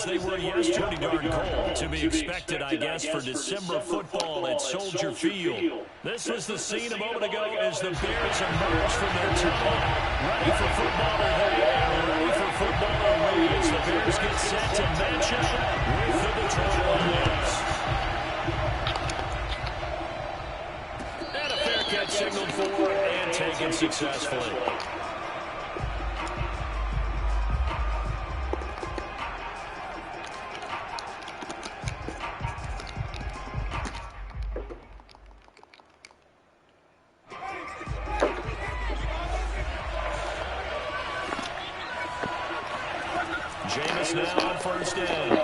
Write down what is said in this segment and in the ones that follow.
They were yesterday darn cold. To be expected, I guess, for December football at Soldier Field. This was the scene a moment ago as the Bears emerged from their tunnel. Ready for football are they, and ready for football are we as the Bears get set to match up with the Detroit Lions. And a fair catch signaled for and taken successfully. Jameis now on first down. And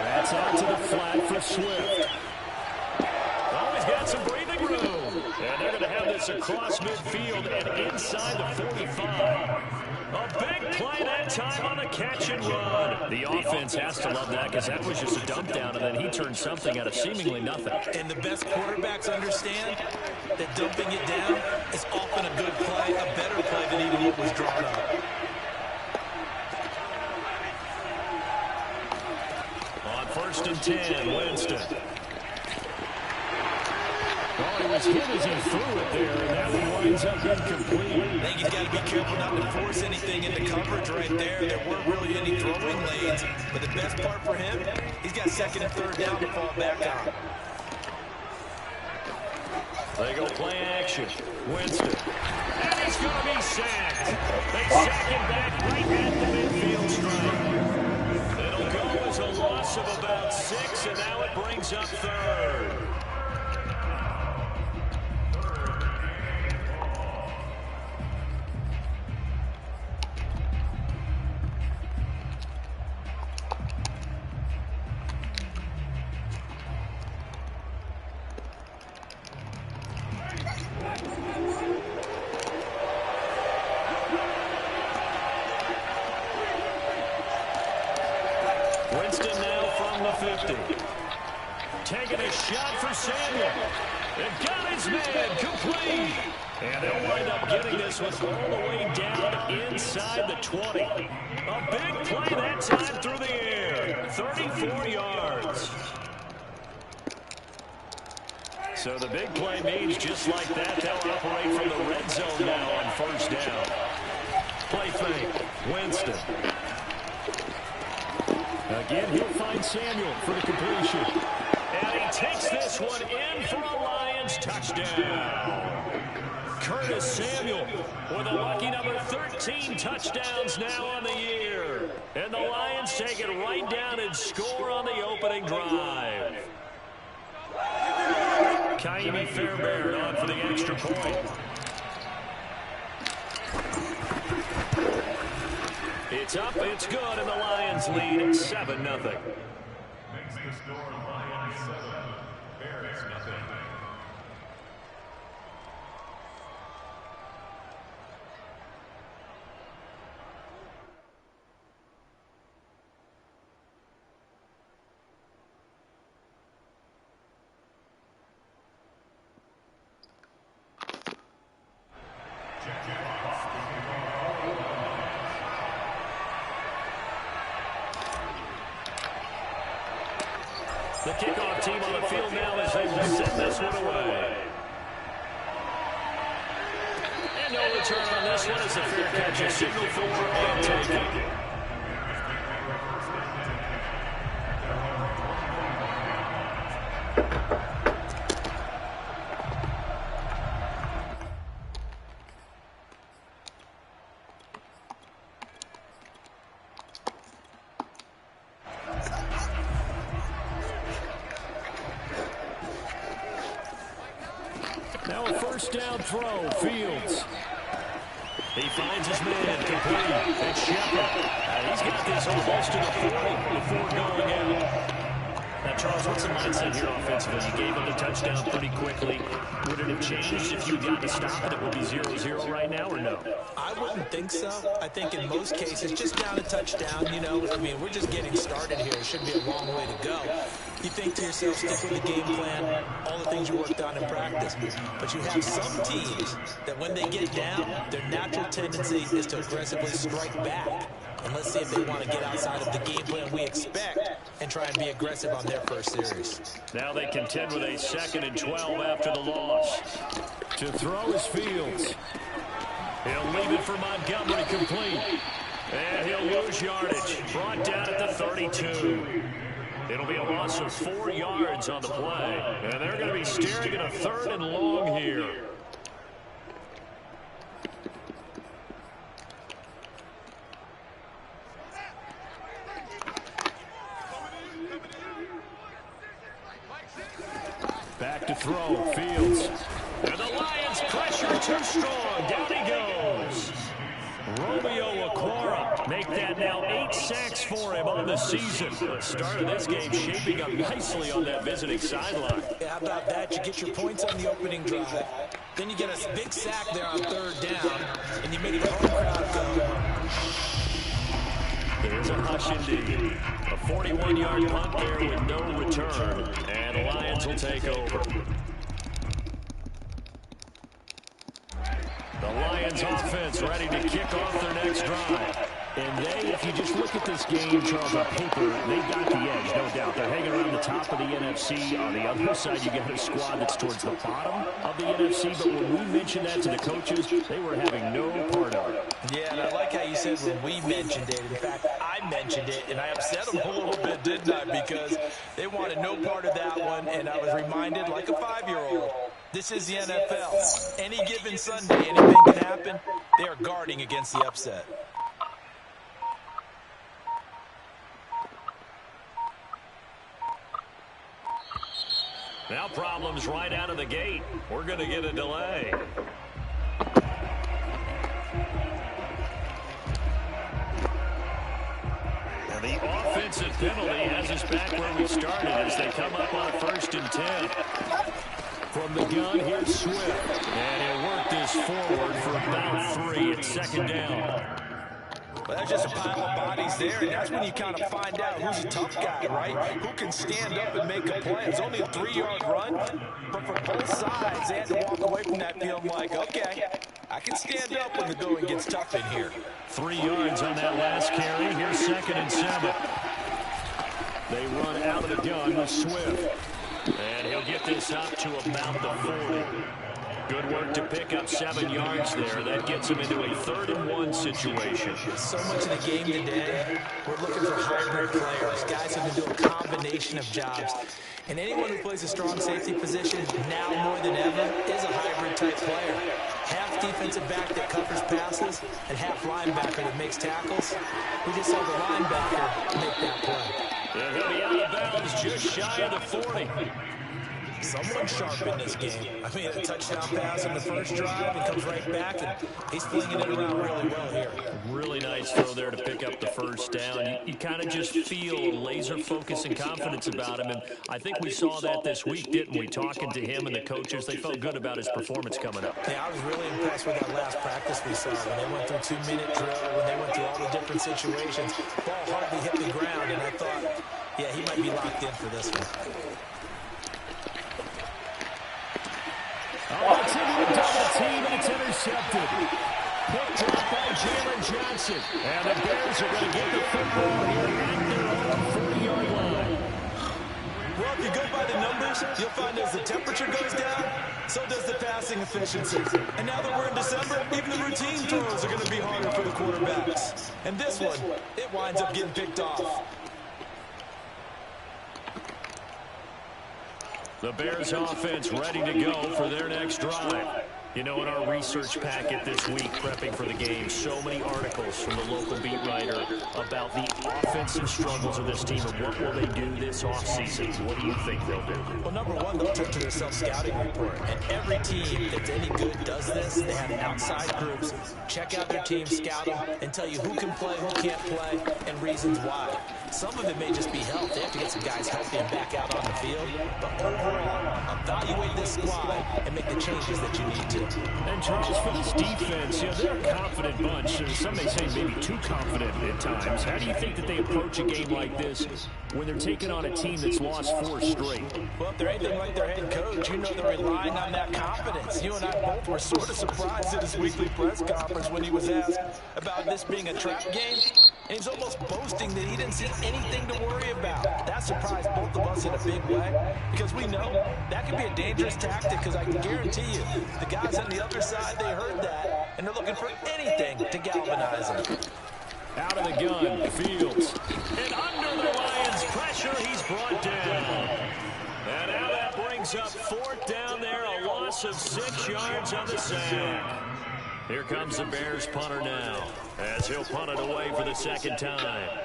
that's out to the flat for Swift. Oh, he's got some breathing room. And they're going to have this across midfield and inside the 45. A big play that time on the catch and run. The offense has to love that because that was just a dump down, and then he turned something out of seemingly nothing. And the best quarterbacks understand that dumping it down is often a good play, a better play than even what was drawn up. First and 10, Winston. Oh, he was hit as he threw it there, and that one winds up incomplete. I think he's got to be careful not to force anything into coverage right there. There weren't really any throwing lanes, but the best part for him, he's got second and third down to fall back on. They go play action. Winston. And he's going to be sacked. They sack him back right at the midfield stripe. A loss of about 6, and now it brings up third. Winston now from the 50. Taking a shot for Samuel. It got his man complete. And they'll wind up getting this one all the way down inside the 20. A big play that time through the air. 34 yards. So the big play means just like that, they'll operate from the red zone now on first down. Play fake. Winston. Again, he'll find Samuel for the completion. And he takes this one in for a Lions touchdown. Curtis Samuel with a lucky number 13 touchdowns now on the year. And the Lions take it right down and score on the opening drive. Ka'imi Fairbairn on for the extra point. It's up, it's good, and the Lions lead 7-0. Makes the score Lions 7, Bears nothing. The kickoff team on the field now as they send this one away. And no return on this one as the fair catch is signaled for and taken. Now a first down throw, Fields. He finds his man complete. It's Shepard. He's got this almost to the 40 before going out. Now, Charles, what's the mindset here offensively? You gave him the touchdown pretty quickly. Would it have changed if you got to stop it? It would be 0-0 right now, or no? I wouldn't think so. I think in most cases, just down a touchdown, you know, I mean, we're just getting started here. It should be a long way to go. You think to yourself, stick with the game plan, all the things you worked on in practice. But you have some teams that when they get down, their natural tendency is to aggressively strike back. And let's see if they want to get outside of the game plan we expect and try and be aggressive on their first series. Now they contend with a 2nd and 12 after the loss. To throw is Fields. He'll leave it for Montgomery complete. And he'll lose yardage. Brought down at the 32. It'll be a loss of 4 yards on the play. And they're going to be staring at a 3rd and long here. Back to throw, Fields. And the Lions pressure too strong. Down he goes. Romeo Okwara make that now 8 sacks for him on the season. The start of this game shaping up nicely on that visiting sideline. Yeah, how about that? You get your points on the opening drive. Then you get a big sack there on 3rd down, and you make the home crowd go. There's a hush indeed. A 41-yard punt there with no return. And the Lions will take over. The Lions offense ready to kick off their next drive. And they, if you just look at this game, Charles, on paper, they've got the edge, no doubt. They're hanging around the top of the NFC. On the other side, you got a squad that's towards the bottom of the NFC. But when we mentioned that to the coaches, they were having no part of it. Yeah, and I like how you said when we mentioned it. In fact, I mentioned it, and I upset them a little bit, didn't I? Because they wanted no part of that one, and I was reminded like a 5-year-old. This is the NFL. Any given Sunday, anything can happen. They are guarding against the upset. Now problems right out of the gate. We're going to get a delay. And the offensive penalty has us back where we started as they come up on a 1st and 10. From the gun, here's Swift. And he'll work this forward for about 3 at 2nd down. Well, that's just a pile of bodies there, and that's when you kind of find out who's a tough guy, right? Who can stand up and make a play. It's only a 3-yard run, but for both sides, they had to walk away from that field like, okay, I can stand up when the going gets tough in here. 3 yards on that last carry. Here's 2nd and 7. They run out of the gun with Swift. And he'll get this up to about the 40. Good work to pick up 7 yards there. That gets him into a 3rd and 1 situation. So much of the game today, we're looking for hybrid players, guys who can do a combination of jobs. And anyone who plays a strong safety position, now more than ever, is a hybrid-type player. Half defensive back that covers passes, and half linebacker that makes tackles. We just saw the linebacker make that play. They're going to be out of bounds just shy of the 40. Someone sharp in this game. I mean, a touchdown pass in the first drive and comes right back, and he's flinging it around really well here. Really nice throw there to pick up the 1st down. You kind of just feel a laser focus and confidence about him, and I think we saw that this week, didn't we? Talking to him and the coaches, they felt good about his performance coming up. Yeah, I was really impressed with that last practice we saw when they went through 2-minute drill, when they went through all the different situations. Ball hardly hit the ground, and I thought, yeah, he might be locked in for this one. Oh, it's into a double team, and it's intercepted. Picked up by Jalen Johnson. And the Bears are going to get the football here at their own 40-yard line. Well, if you go by the numbers, you'll find as the temperature goes down, so does the passing efficiency. And now that we're in December, even the routine throws are going to be harder for the quarterbacks. And this one, it winds up getting picked off. The Bears offense ready to go for their next drive. You know, in our research packet this week, prepping for the game, so many articles from the local beat writer about the offensive struggles of this team and what will they do this offseason. What do you think they'll do? Well, number one, they'll turn to their self-scouting report. And every team that's any good does this. They have outside groups. Check out their team, scout them, and tell you who can play, who can't play, and reasons why. Some of it may just be health. They have to get some guys healthy and back out on the field. But overall, evaluate this squad and make the changes that you need to. And Charles, for this defense, you know, they're a confident bunch. Some may say maybe too confident at times. How do you think that they approach a game like this when they're taking on a team that's lost 4 straight? Well, if they're anything like their head coach, you know they're relying on that confidence. You and I both were sort of surprised at his weekly press conference when he was asked about this being a trap game. And he's almost boasting that he didn't see anything to worry about. That surprised both of us in a big way because we know that can be a dangerous tactic because I can guarantee you the guys on the other side, they heard that, and they're looking for anything to galvanize him. Out of the gun, Fields. And under the Lions' pressure, he's brought down. And now that brings up fourth down there, a loss of 6 yards on the sack. Here comes the Bears punter now, as he'll punt it away for the second time.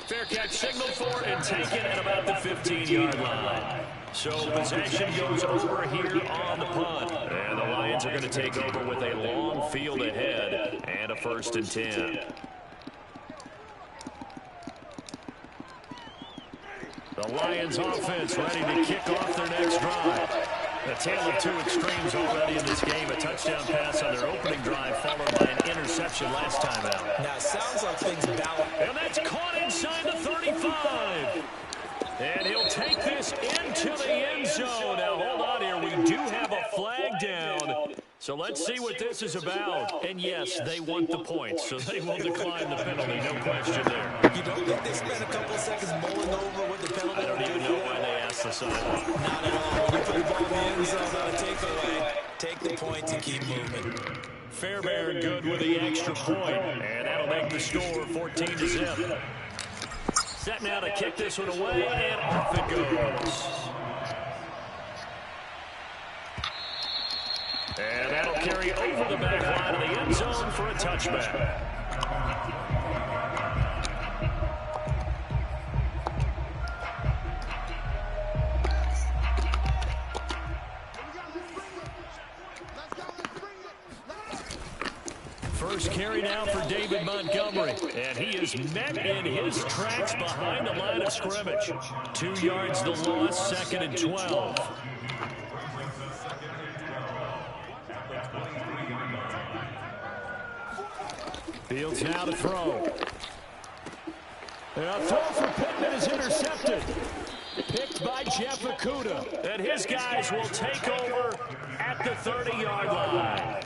Fair catch signaled for and taken at about the 15-yard line. So possession goes over here on the punt. And the Lions are going to take over with a long field ahead and a 1st and 10. The Lions offense ready to kick off their next drive. A tale of 2 extremes already in this game. A touchdown pass on their opening drive followed by an interception last time out. Now, it sounds like things balance. And that's caught inside the 35. And he'll take this into the end zone. Now, hold on here. We do have a flag down. So let's see what this is about. And, yes, they want the points, so they will decline the penalty. No question there. You don't think they spent a couple of seconds mulling over what the penalty? I don't even know why they asked the sideline. Not at all. When you put the ball in the end zone on a takeaway, take the points and keep moving. Fairbairn good with the extra point. And that'll make the score 14-0. Set now to kick this one away, and off it goes. And that'll carry over the back line of the end zone for a touchback. First carry now for David Montgomery, and he is met in his tracks behind the line of scrimmage. 2 yards the loss, 2nd and 12. Fields now to throw. And a throw for Pittman is intercepted. Picked by Jeff Okudah. And his guys will take over at the 30-yard line.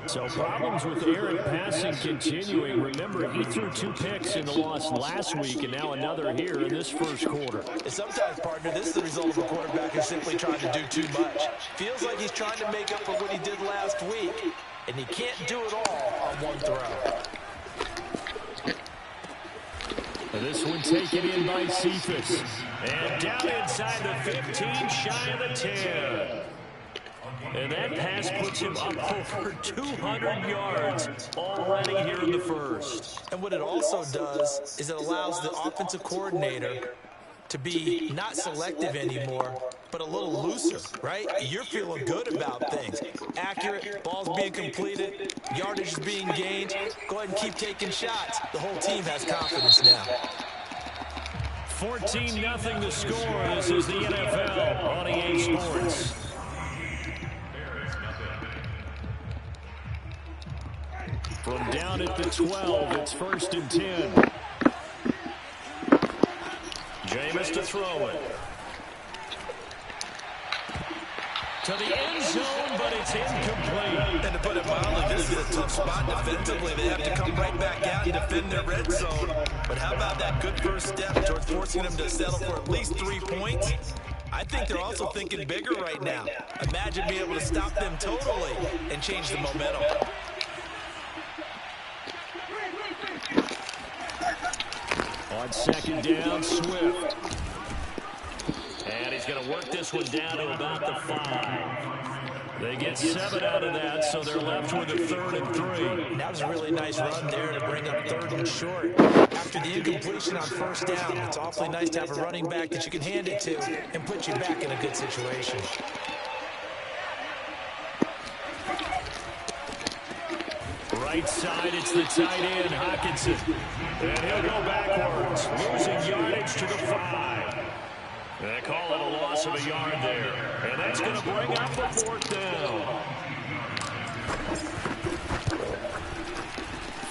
So problems with Aaron passing continuing. Remember, he threw 2 picks in the loss last week and now another here in this first quarter. And sometimes, partner, this is the result of a quarterback who's simply trying to do too much. Feels like he's trying to make up for what he did last week, and he can't do it all on one throw. And this one taken in by Cephas. And down inside the 15, shy of the 10. And that pass puts him up over 200 yards already here in the first. And what it also does is it allows the offensive coordinator to be not selective anymore, but a little looser, right? You're feeling good about things. Accurate, balls being completed, yardage is being gained. Go ahead and keep taking shots. The whole team has confidence now. 14-0 to score. This is the NFL on EA Sports. From down at the 12, it's 1st and 10. Jameis to throw it. To the end zone, but it's incomplete. And to put it mildly, this is a tough spot defensively. They have to come right back out and defend their red zone. But how about that good first step towards forcing them to settle for at least 3 points? I think they're also thinking bigger right now. Imagine being able to stop them totally and change the momentum. On 2nd down, Swift. And he's going to work this one down to about the 5. They get 7 out of that, so they're left with a 3rd and 3. That was a really nice run there to bring up 3rd and short. After the incompletion on 1st down, it's awfully nice to have a running back that you can hand it to and put you back in a good situation. Right side, it's the tight end, Hockenson. And he'll go backwards, losing yardage to the 5. They call it a loss of a yard there. And that's going to bring up a 4th down.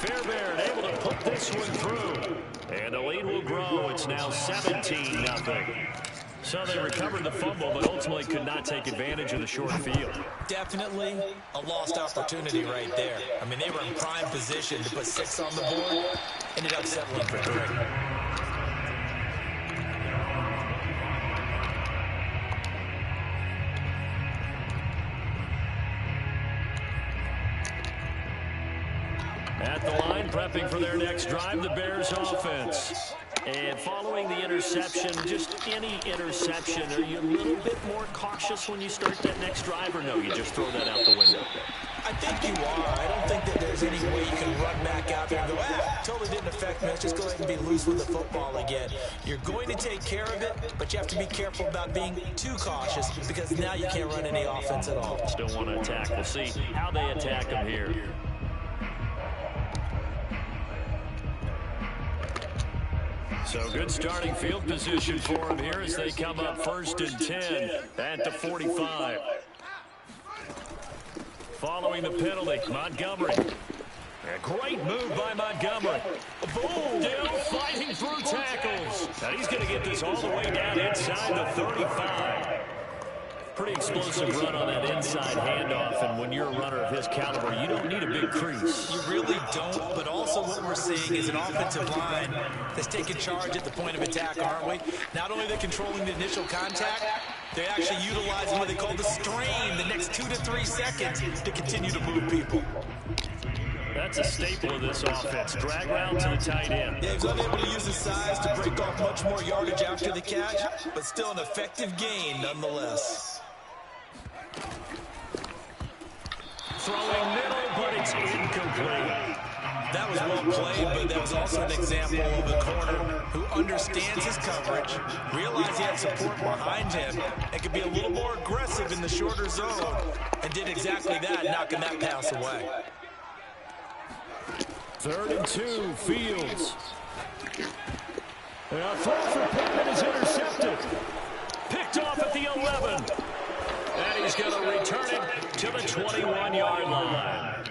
Fairbairn able to put this one through. And the lead will grow. It's now 17-0. So they recovered the fumble, but ultimately could not take advantage of the short field. Definitely a lost opportunity right there. I mean, they were in prime position to put 6 on the board. Ended up settling for 3. At the line, prepping for their next drive, the Bears offense. And following the interception, just any interception, are you a little bit more cautious when you start that next drive, or no, you just throw that out the window? I think you are. I don't think that there's any way you can run back out there and go, totally didn't affect me. Let's just go ahead and be loose with the football again. You're going to take care of it, but you have to be careful about being too cautious because now you can't run any offense at all. Still want to attack. We'll see how they attack them here. So good starting field position for them here as they come up 1st and 10 at the 45. Following the penalty, Montgomery. A great move by Montgomery. Boom! Still fighting through tackles. Now he's going to get this all the way down inside the 35. Pretty explosive run on that inside handoff, and when you're a runner of his caliber, you don't need a big crease. You really don't, but also what we're seeing is an offensive line that's taking charge at the point of attack, aren't we? Not only are they controlling the initial contact, they're actually utilizing what they call the strain, the next 2 to 3 seconds to continue to move people. That's a staple of this offense. Drag route to the tight end. Yeah, he's unable to use his size to break off much more yardage after the catch, but still an effective gain nonetheless. Throwing middle, but it's incomplete. That was well played, but that was also an example of a corner who understands his coverage, realized he had support behind him, and could be a little more aggressive in the shorter zone, and did exactly that, knocking that pass away. 3rd and 2, Fields. A throw for Pittman is intercepted. Picked off at the 11. And he's going to return it to the 21-yard line.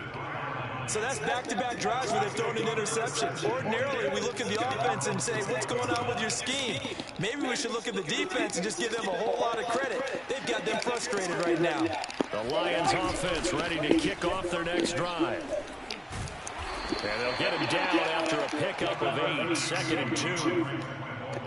So that's back-to-back drives where they've thrown an interception. Ordinarily, we look at the offense and say, what's going on with your scheme? Maybe we should look at the defense and just give them a whole lot of credit. They've got them frustrated right now. The Lions offense ready to kick off their next drive. And they'll get him down after a pickup of 8, 2nd and 2.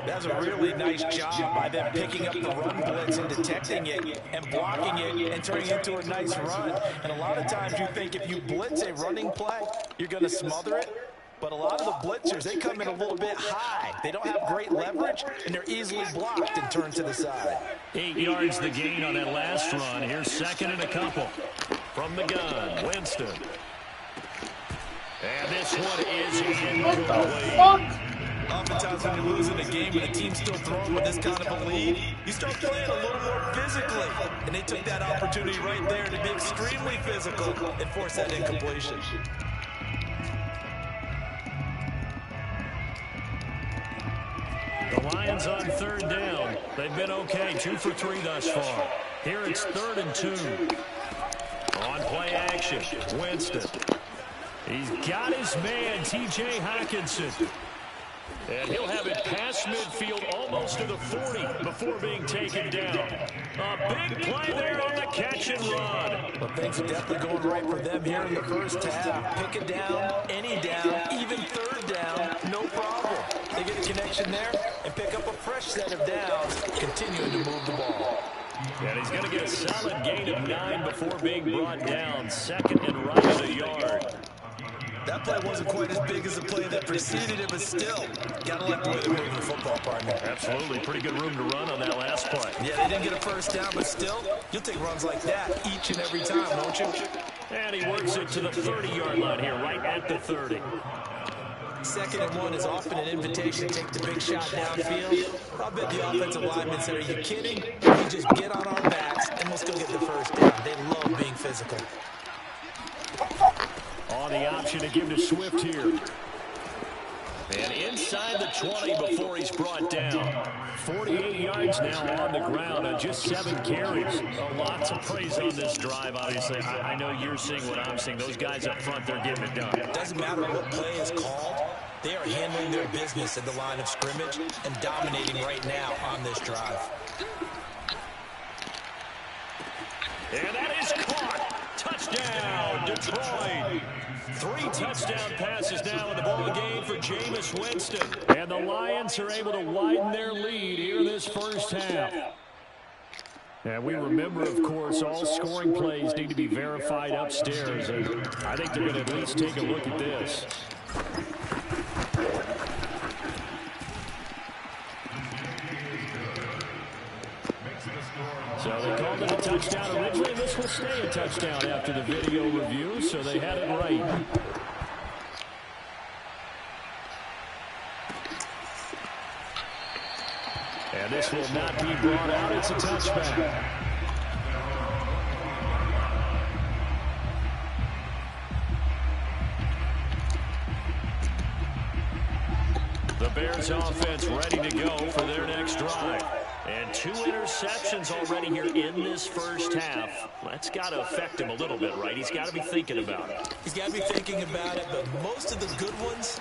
That's a really nice job by them picking up the run blitz and detecting it and blocking it and turning it into a nice run. And a lot of times you think if you blitz a running play, you're going to smother it. But a lot of the blitzers, they come in a little bit high. They don't have great leverage, and they're easily blocked and turned to the side. 8 yards the gain on that last run. Here's 2nd and a couple. From the gun, Winston. And this one is incomplete. Oftentimes when you're losing a game and the team's still throwing with this kind of a lead, you start playing a little more physically. And they took that opportunity right there to be extremely physical and force that incompletion. The Lions on 3rd down. They've been okay, 2 for 3 thus far. Here it's 3rd and 2. On play action, Winston. He's got his man, T.J. Hockenson. And he'll have it past midfield almost to the 40 before being taken down. A big play there on the catch and run. Well, things are definitely going right for them here in the first half. Pick it down, any down, even 3rd down, no problem. They get a connection there and pick up a fresh set of downs, continuing to move the ball. And he's going to get a solid gain of 9 before being brought down. 2nd and right at a yard. That play wasn't quite as big as the play that preceded it, but still, got to like the way they're moving the football, partner. Absolutely. Pretty good room to run on that last play. Yeah, they didn't get a first down, but still, you'll take runs like that each and every time, won't you? And he works it to the 30-yard line here, right at the 30. 2nd and 1 is often an invitation to take the big shot downfield. I bet the offensive linemen said, are you kidding? We just get on our backs, and we'll still get the first down. They love being physical. On the option to give to Swift here. And inside the 20 before he's brought down. 48 yards now on the ground on just 7 carries. Lots of praise on this drive, obviously. I know you're seeing what I'm seeing. Those guys up front, they're getting it done. It doesn't matter what play is called. They are handling their business at the line of scrimmage and dominating right now on this drive. And that is caught. Touchdown, Detroit. 3 touchdown passes now in the ball game for Jameis Winston. And the Lions are able to widen their lead here in this first half. And we remember, of course, all scoring plays need to be verified upstairs. And I think they're going to at least take a look at this. So they called it a touchdown originally. This will stay a touchdown after the video review, so they had it right. And this will not be brought out. It's a touchback. The Bears offense ready to go for their next drive. And 2 interceptions already here in this first half. That's got to affect him a little bit, right? He's got to be thinking about it. He's got to be thinking about it, but most of the good ones,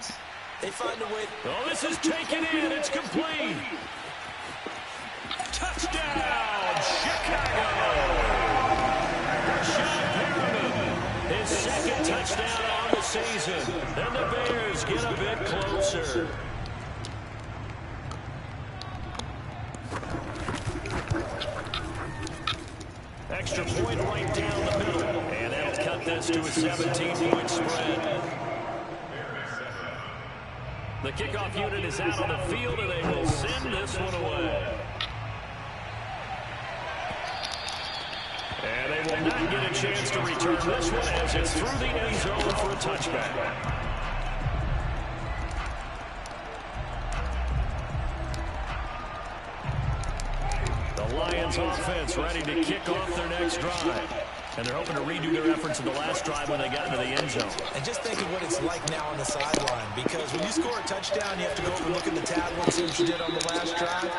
they find a way. Oh, this is taken in. It's complete. Touchdown, Chicago! Rashad Perriman, his second touchdown on the season. And the Bears get a bit closer. Extra point right down the middle. And that'll cut this to a 17-point spread. The kickoff unit is out on the field, and they will send this one away. And they will not get a chance to return this one as it's through the end zone for a touchback. The Lions offense ready to kick off their next drive. And they're hoping to redo their efforts in the last drive when they got into the end zone. And just think of what it's like now on the sideline, because when you score a touchdown, you have to go over and look at the tablet and see what you did on the last drive.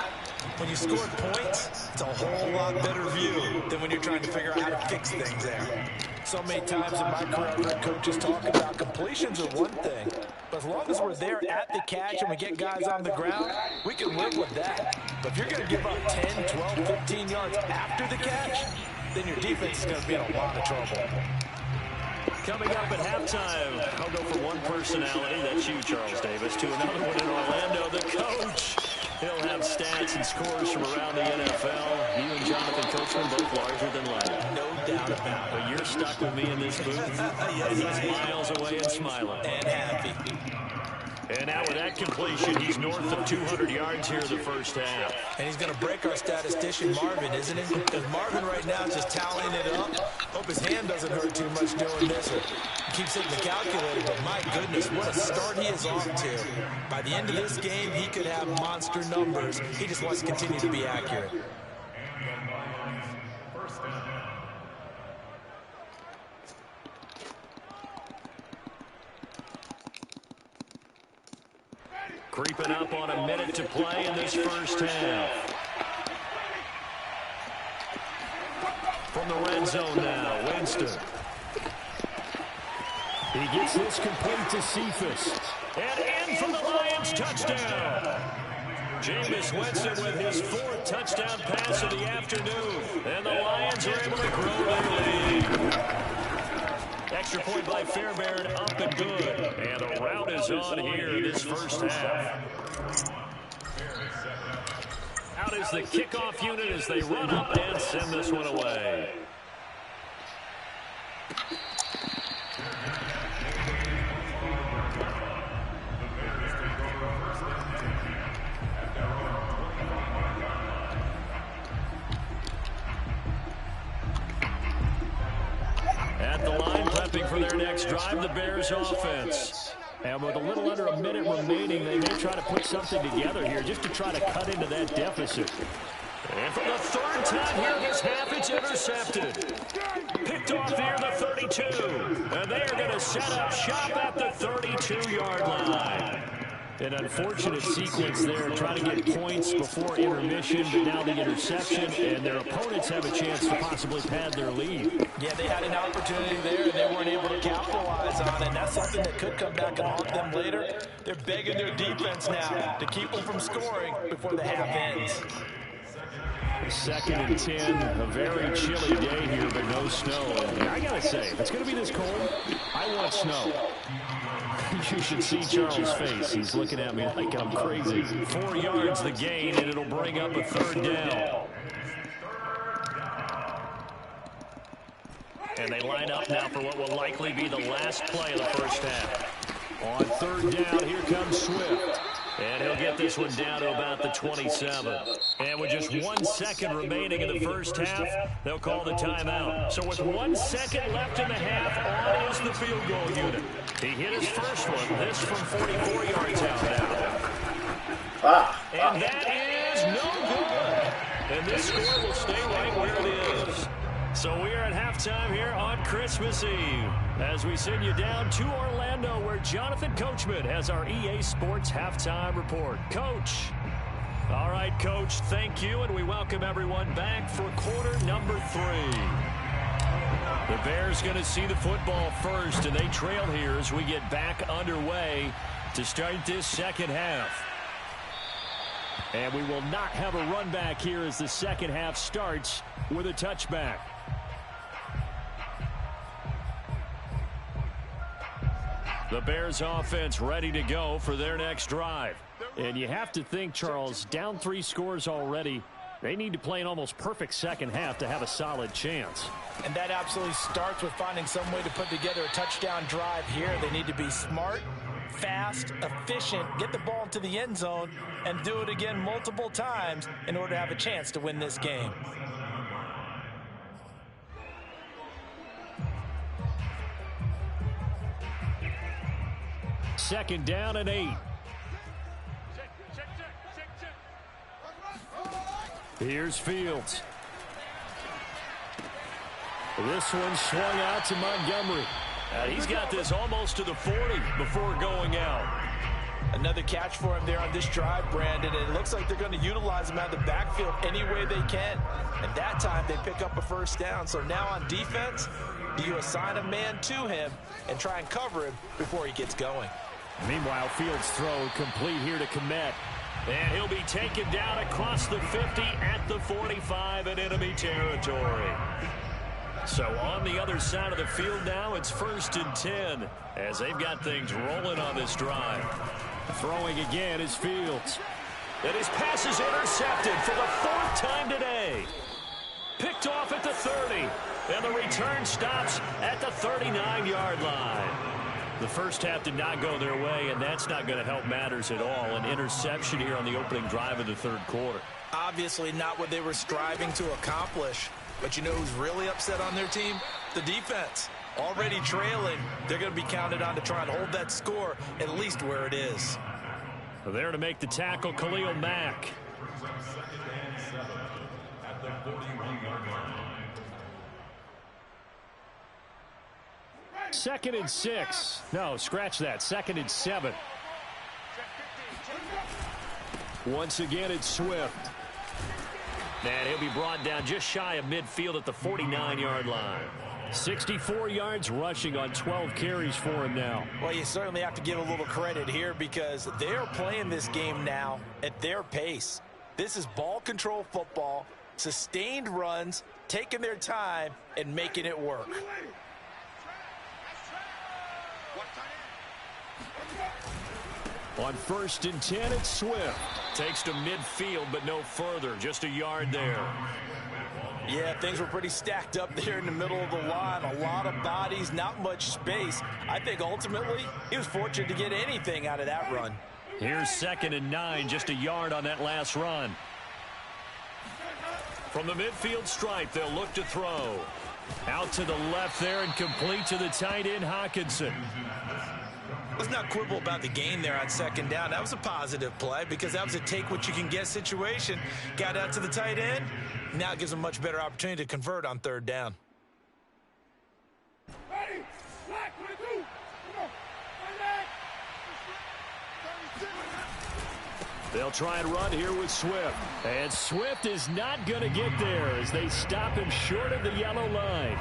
When you score points, it's a whole lot better view than when you're trying to figure out how to fix things there. So many times in my career, I've heard coaches talk about completions are one thing, but as long as we're there at the catch and we get guys on the ground, we can live with that. But if you're going to give up 10, 12, 15 yards after the catch, then your defense is going to be in a lot of trouble. Coming up at halftime, I'll go from one personality, that's you, Charles Davis, to another one in Orlando, the coach. He'll have stats and scores from around the NFL. You and Jonathan Coachman both larger than life. No doubt about it. But you're stuck with me in this booth, Yes, and he's miles away and smiling. And happy. And now with that completion, he's north of 200 yards here in the first half. And he's going to break our statistician, Marvin, isn't he? Because Marvin right now is just tallying it up. Hope his hand doesn't hurt too much doing this. Or keeps hitting the calculator, but my goodness, what a start he is off to. By the end of this game, he could have monster numbers. He just wants to continue to be accurate. Creeping up on a minute to play in this first half. From the red zone now, Winston. He gets this complete to Cephas. And in from the Lions, touchdown. Jameis Winston with his 4th touchdown pass of the afternoon. And the Lions are able to grow their lead. Extra point by Fairbairn, up and good. And the route is on here in this first half. Out is the kickoff unit as they run up and send this one away. At the line, prepping for their next drive, the Bears offense. And with a little under a minute remaining, they may try to put something together here just to try to cut into that deficit. And for the 3rd time here this half, it's intercepted. Picked off near the 32. And they are going to set up shop at the 32-yard line. An unfortunate sequence there, trying to get points before intermission, but now the interception, and their opponents have a chance to possibly pad their lead. Yeah, they had an opportunity there, and they weren't able to capitalize on it. And that's something that could come back and haunt them later. They're begging their defense now to keep them from scoring before the half ends. 2nd and 10, a very chilly day here, but no snow. And I got to say, if it's going to be this cold, I want snow. You should see Charles' face. He's looking at me like I'm crazy. 4 yards the gain, and it'll bring up a 3rd down. And they line up now for what will likely be the last play of the first half. On 3rd down, here comes Swift. And he'll get this one down to about the 27. And with just 1 second remaining in the first half, they'll call the timeout. So with 1 second left in the half, on is the field goal unit. He hit his first one, this from 44 yards out now. And that is no good. And this score will stay right where it is. So we are at halftime here on Christmas Eve as we send you down to Orlando where Jonathan Coachman has our EA Sports Halftime Report. Coach. All right, Coach, thank you, and we welcome everyone back for quarter number 3. The Bears going to see the football first, and they trail here as we get back underway to start this second half. And we will not have a run back here as the second half starts with a touchback. The Bears offense ready to go for their next drive. And you have to think, Charles, down 3 scores already. They need to play an almost perfect second half to have a solid chance. And that absolutely starts with finding some way to put together a touchdown drive here. They need to be smart, fast, efficient, get the ball to the end zone, and do it again multiple times in order to have a chance to win this game. Second down and 8. Here's Fields. This one swung out to Montgomery. He's got this almost to the 40 before going out. Another catch for him there on this drive, Brandon, and it looks like they're going to utilize him out of the backfield any way they can. And that time they pick up a first down. So now on defense, you assign a man to him and try and cover him before he gets going. Meanwhile, Fields' throw complete here to Kmet. And he'll be taken down across the 50 at the 45 in enemy territory. So on the other side of the field now, it's 1st and 10 as they've got things rolling on this drive. Throwing again is Fields. And his pass is intercepted for the 4th time today. Picked off at the 30. And the return stops at the 39-yard line. The first half did not go their way, and that's not going to help matters at all. An interception here on the opening drive of the 3rd quarter. Obviously not what they were striving to accomplish. But you know who's really upset on their team? The defense. Already trailing. They're going to be counted on to try and hold that score at least where it is. There to make the tackle, Khalil Mack. At the 41-yard line. 2nd and 6. No, scratch that. 2nd and 7. Once again, it's Swift. And he'll be brought down just shy of midfield at the 49-yard line. 64 yards rushing on 12 carries for him now. Well, you certainly have to give a little credit here because they're playing this game now at their pace. This is ball control football, sustained runs, taking their time, and making it work. On 1st and 10, it's Swift. Takes to midfield, but no further. Just a yard there. Yeah, things were pretty stacked up there in the middle of the line. A lot of bodies, not much space. I think ultimately he was fortunate to get anything out of that run. Here's 2nd and 9, just a yard on that last run. From the midfield stripe, they'll look to throw. Out to the left there and complete to the tight end, Hockenson. Let's not quibble about the gain there on 2nd down. That was a positive play because that was a take-what-you-can-get situation. Got out to the tight end. Now it gives them a much better opportunity to convert on 3rd down. Ready? Black, 22. Come on. They'll try and run here with Swift. And Swift is not going to get there as they stop him short of the yellow line.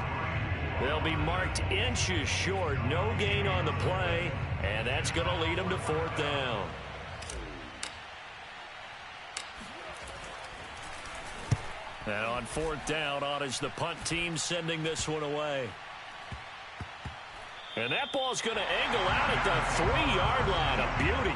They'll be marked inches short. No gain on the play. And that's going to lead them to 4th down. And on 4th down, on is the punt team sending this one away. And that ball's going to angle out at the 3-yard line. A beauty.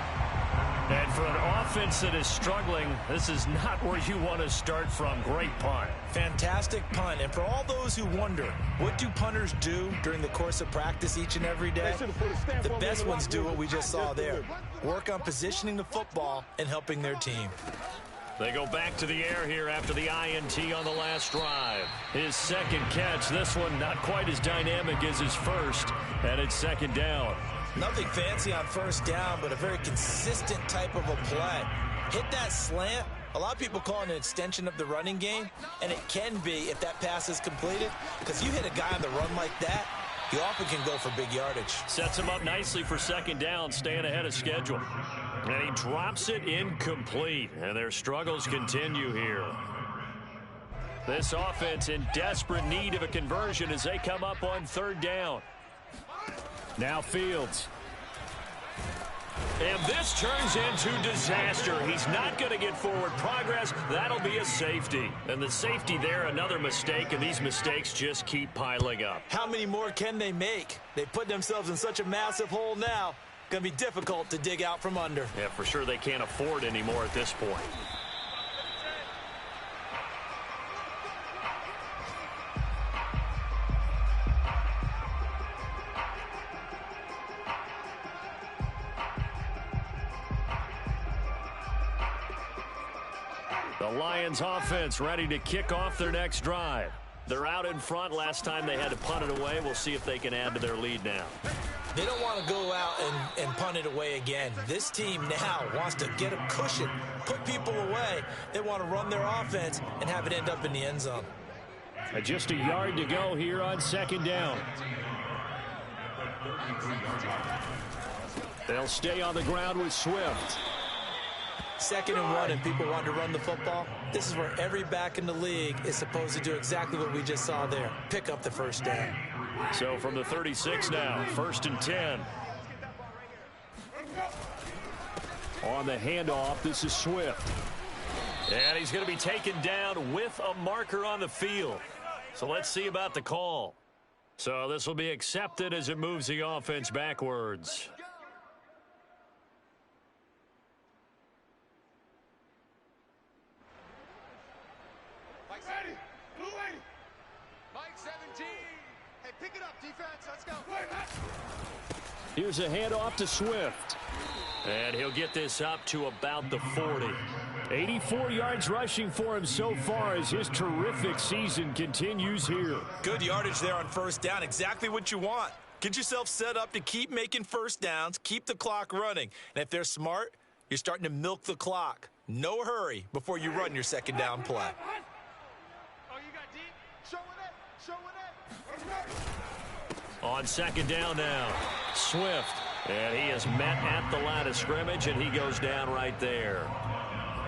And for an offense that is struggling, this is not where you want to start from. Great punt. Fantastic punt. And for all those who wonder, what do punters do during the course of practice each and every day? The best ones do what we just saw there. Work on positioning the football and helping their team. They go back to the air here after the INT on the last drive. His second catch, this one not quite as dynamic as his first, and it's 2nd down. Nothing fancy on 1st down, but a very consistent type of a play. Hit that slant. A lot of people call it an extension of the running game, and it can be if that pass is completed, because you hit a guy on the run like that, you often can go for big yardage. Sets him up nicely for 2nd down, staying ahead of schedule. And he drops it incomplete, and their struggles continue here. This offense in desperate need of a conversion as they come up on 3rd down. Now Fields. And this turns into disaster. He's not going to get forward progress. That'll be a safety. And the safety there, another mistake, and these mistakes just keep piling up. How many more can they make? They put themselves in such a massive hole now. Going to be difficult to dig out from under. Yeah, for sure they can't afford any more at this point. The Lions offense ready to kick off their next drive. They're out in front. Last time they had to punt it away. We'll see if they can add to their lead now. They don't want to go out and punt it away again. This team now wants to get a cushion, put people away. They want to run their offense and have it end up in the end zone. Just a yard to go here on 2nd down. They'll stay on the ground with Swift. 2nd and 1, and people want to run the football. This is where every back in the league is supposed to do exactly what we just saw there. Pick up the 1st down. So from the 36 now, 1st and 10. On the handoff, this is Swift. And he's going to be taken down with a marker on the field. So let's see about the call. So this will be accepted as it moves the offense backwards. Pick it up, defense. Let's go. Here's a handoff to Swift. And he'll get this up to about the 40. 84 yards rushing for him so far as his terrific season continues here. Good yardage there on 1st down. Exactly what you want. Get yourself set up to keep making 1st downs, keep the clock running. And if they're smart, you're starting to milk the clock. No hurry before you run your 2nd down play. Oh, you got deep? Show it. Show it. On 2nd down now, Swift. And he is met at the line of scrimmage, and he goes down right there.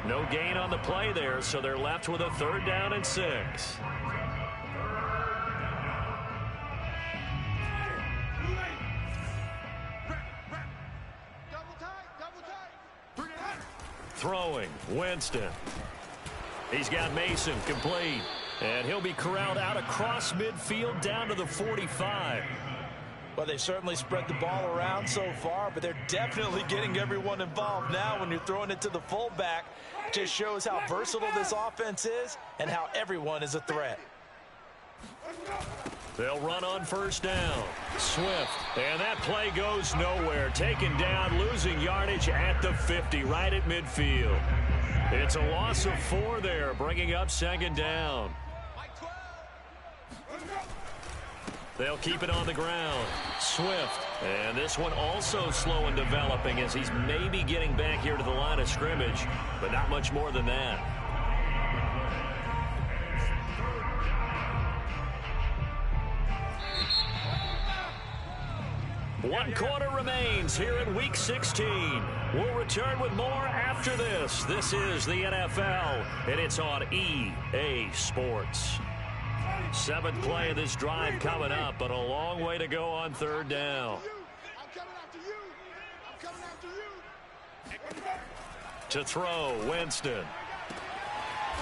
No gain on the play there, so they're left with a 3rd down and 6. Double tight. Throwing, Winston. He's got Mason complete. And he'll be corralled out across midfield down to the 45. Well, they've certainly spread the ball around so far, but they're definitely getting everyone involved now when you're throwing it to the fullback. Just shows how versatile this offense is and how everyone is a threat. They'll run on 1st down. Swift. And that play goes nowhere. Taken down, losing yardage at the 50, right at midfield. It's a loss of 4 there, bringing up 2nd down. They'll keep it on the ground. Swift. And this one also slow in developing as he's maybe getting back here to the line of scrimmage, but not much more than that. One quarter remains here in Week 16. We'll return with more after this. This is the NFL, and it's on EA Sports. Seventh play of this drive coming up, but a long way to go on third down. To throw, Winston.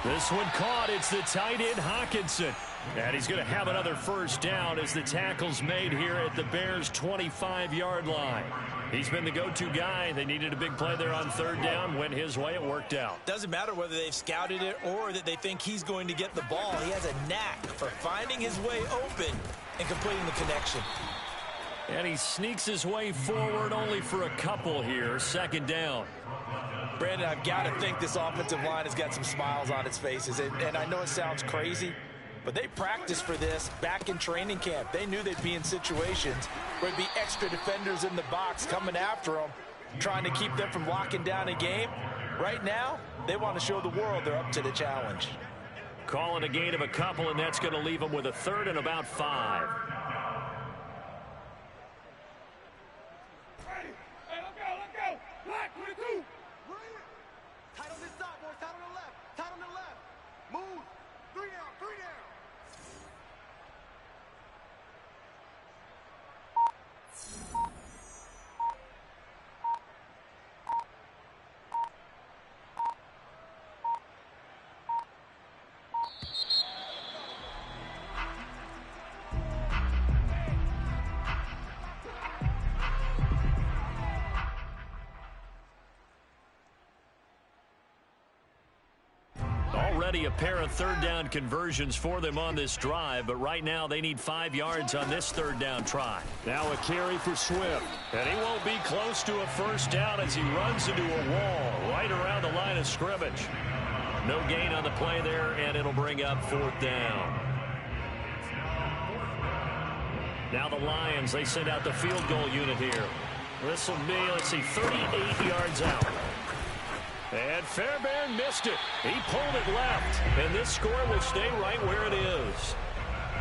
This one caught. It's the tight end, Hockenson. And he's going to have another first down as the tackle's made here at the Bears' 25-yard line. He's been the go-to guy. They needed a big play there on third down. Went his way. It worked out. Doesn't matter whether they've scouted it or that they think he's going to get the ball. He has a knack for finding his way open and completing the connection. And he sneaks his way forward only for a couple here. Second down. Brandon, I've got to think this offensive line has got some smiles on its faces. And I know it sounds crazy, but they practiced for this back in training camp. They knew they'd be in situations where there'd be extra defenders in the box coming after them, trying to keep them from locking down a game. Right now, they want to show the world they're up to the challenge. Calling a gain of a couple, and that's going to leave them with a third and about 5. Already a pair of third down conversions for them on this drive, but right now they need 5 yards on this third down try. Now a carry for Swift, and he won't be close to a first down as he runs into a wall right around the line of scrimmage. No gain on the play there, and it'll bring up fourth down. Now the Lions, they send out the field goal unit here. This will be, let's see, 38 yards out. And Fairbairn missed it. He pulled it left. And this score will stay right where it is.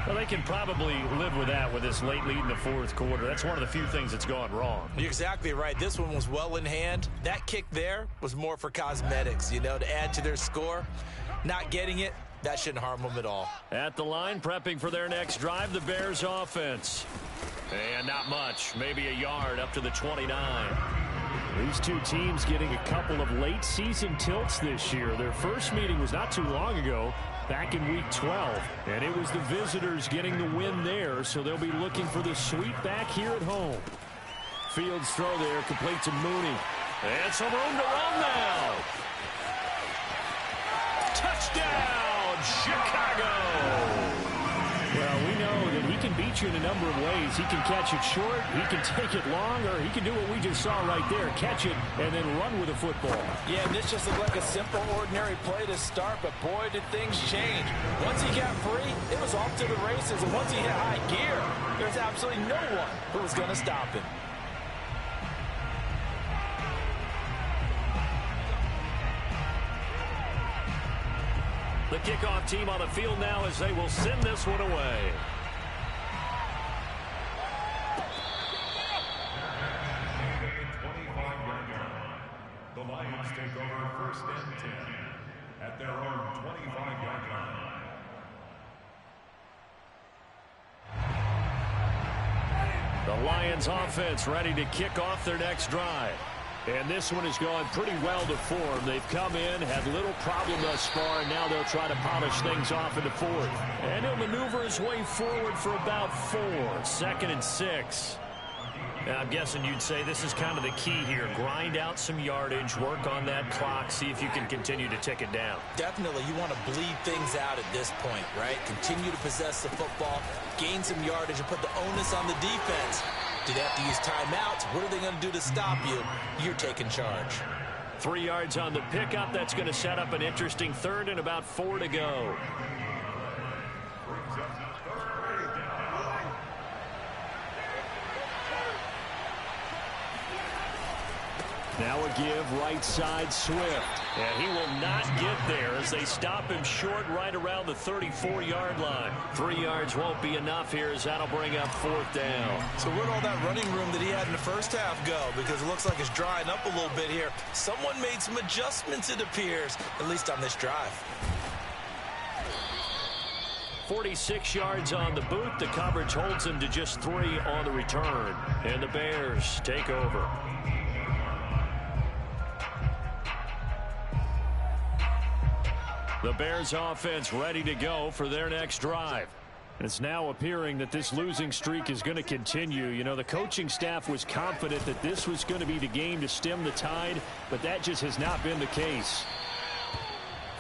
Well, they can probably live with that with this late lead in the fourth quarter. That's one of the few things that's gone wrong. You're exactly right. This one was well in hand. That kick there was more for cosmetics, you know, to add to their score. Not getting it, that shouldn't harm them at all. At the line, prepping for their next drive, the Bears offense. And not much. Maybe a yard up to the 29. These two teams getting a couple of late season tilts this year. Their first meeting was not too long ago, back in week 12. And it was the visitors getting the win there, so they'll be looking for the sweep back here at home. Fields throw there, complete to Mooney. And some room to run now. Touchdown, Chicago! Well, we know that he can beat you in a number of ways. He can catch it short, he can take it long, or he can do what we just saw right there, catch it and then run with the football. Yeah, and this just looked like a simple, ordinary play to start, but boy, did things change. Once he got free, it was off to the races, and once he hit high gear, there's absolutely no one who was going to stop him. The kickoff team on the field now as they will send this one away. The Lions take over first and 10 at their own 25-yard line. The Lions offense ready to kick off their next drive. And this one has gone pretty well to form. They've come in, had little problem thus far, and now they'll try to polish things off into fourth. And he'll maneuver his way forward for about 4. 2nd and 6. And I'm guessing you'd say this is kind of the key here. Grind out some yardage, work on that clock, see if you can continue to tick it down. Definitely, you want to bleed things out at this point, right? Continue to possess the football, gain some yardage, and put the onus on the defense. Do they have to use timeouts? What are they going to do to stop you? You're taking charge. 3 yards on the pickup. That's going to set up an interesting third and about 4 to go. Now a give right side Swift. And he will not get there as they stop him short right around the 34-yard line. 3 yards won't be enough here as that'll bring up 4th down. So where'd all that running room that he had in the first half go? Because it looks like it's drying up a little bit here. Someone made some adjustments, it appears, at least on this drive. 46 yards on the boot. The coverage holds him to just 3 on the return. And the Bears take over. The Bears offense ready to go for their next drive. It's now appearing that this losing streak is going to continue. You know, the coaching staff was confident that this was going to be the game to stem the tide, but that just has not been the case.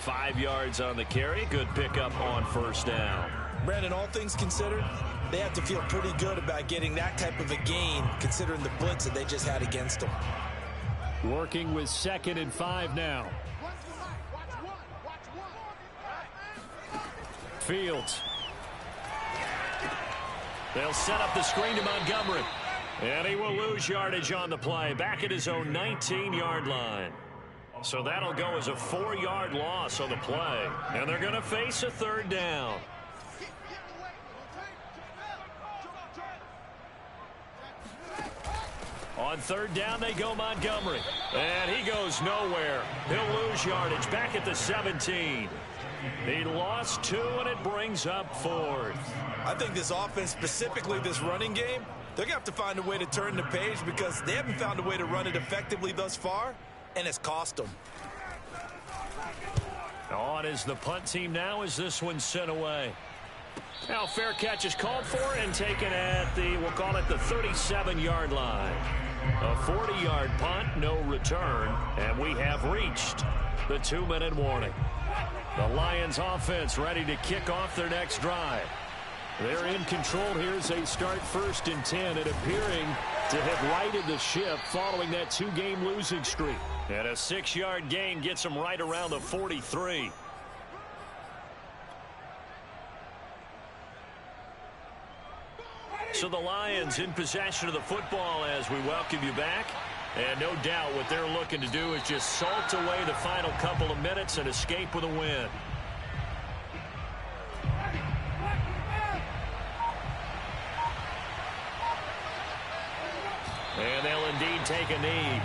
5 yards on the carry. Good pickup on 1st down. Brandon, all things considered, they have to feel pretty good about getting that type of a gain, considering the blitz that they just had against them. Working with 2nd and 5 now. Fields. They'll set up the screen to Montgomery. And he will lose yardage on the play. Back at his own 19-yard line. So that'll go as a 4-yard loss on the play. And they're going to face a 3rd down. On 3rd down, they go Montgomery. And he goes nowhere. He'll lose yardage back at the 17. He lost 2, and it brings up 4th. I think this offense, specifically this running game, they're going to have to find a way to turn the page because they haven't found a way to run it effectively thus far, and it's cost them. On is the punt team now as this one's sent away. Now fair catch is called for and taken at the, we'll call it the 37-yard line. A 40-yard punt, no return, and we have reached the 2-minute warning. The Lions offense ready to kick off their next drive. They're in control here as they start 1st and 10 and appearing to have righted the ship following that 2-game losing streak. And a 6-yard gain gets them right around the 43. So the Lions in possession of the football as we welcome you back. And no doubt what they're looking to do is just salt away the final couple of minutes and escape with a win. And they'll indeed take a knee.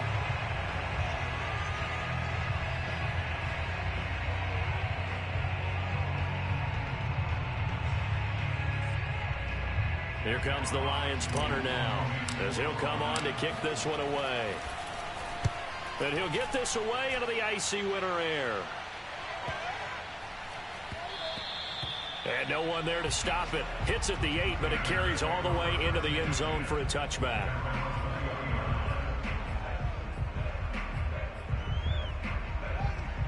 Here comes the Lions punter now as he'll come on to kick this one away. And he'll get this away into the icy winter air. And no one there to stop it. Hits at the 8, but it carries all the way into the end zone for a touchback.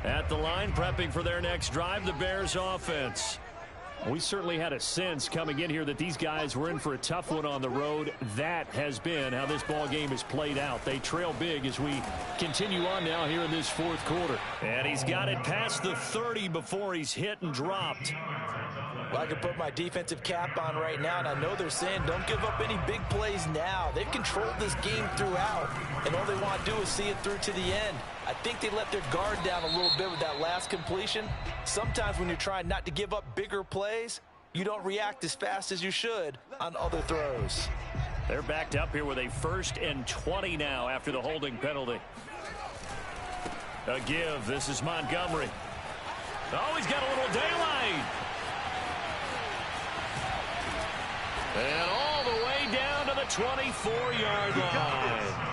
At the line, prepping for their next drive, the Bears offense. We certainly had a sense coming in here that these guys were in for a tough one on the road. That has been how this ball game has played out. They trail big as we continue on now here in this 4th quarter. And he's got it past the 30 before he's hit and dropped. Well, I can put my defensive cap on right now, and I know they're saying don't give up any big plays now. They've controlled this game throughout, and all they want to do is see it through to the end. I think they let their guard down a little bit with that last completion. Sometimes when you're trying not to give up bigger plays, you don't react as fast as you should on other throws. They're backed up here with a 1st and 20 now after the holding penalty. A give. This is Montgomery. Oh, he's got a little daylight. And all the way down to the 24-yard line.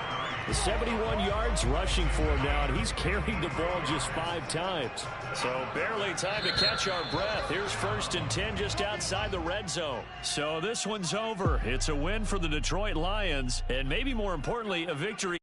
The 71 yards rushing for him now, and he's carried the ball just 5 times. So barely time to catch our breath. Here's 1st and 10 just outside the red zone. So this one's over. It's a win for the Detroit Lions, and maybe more importantly, a victory.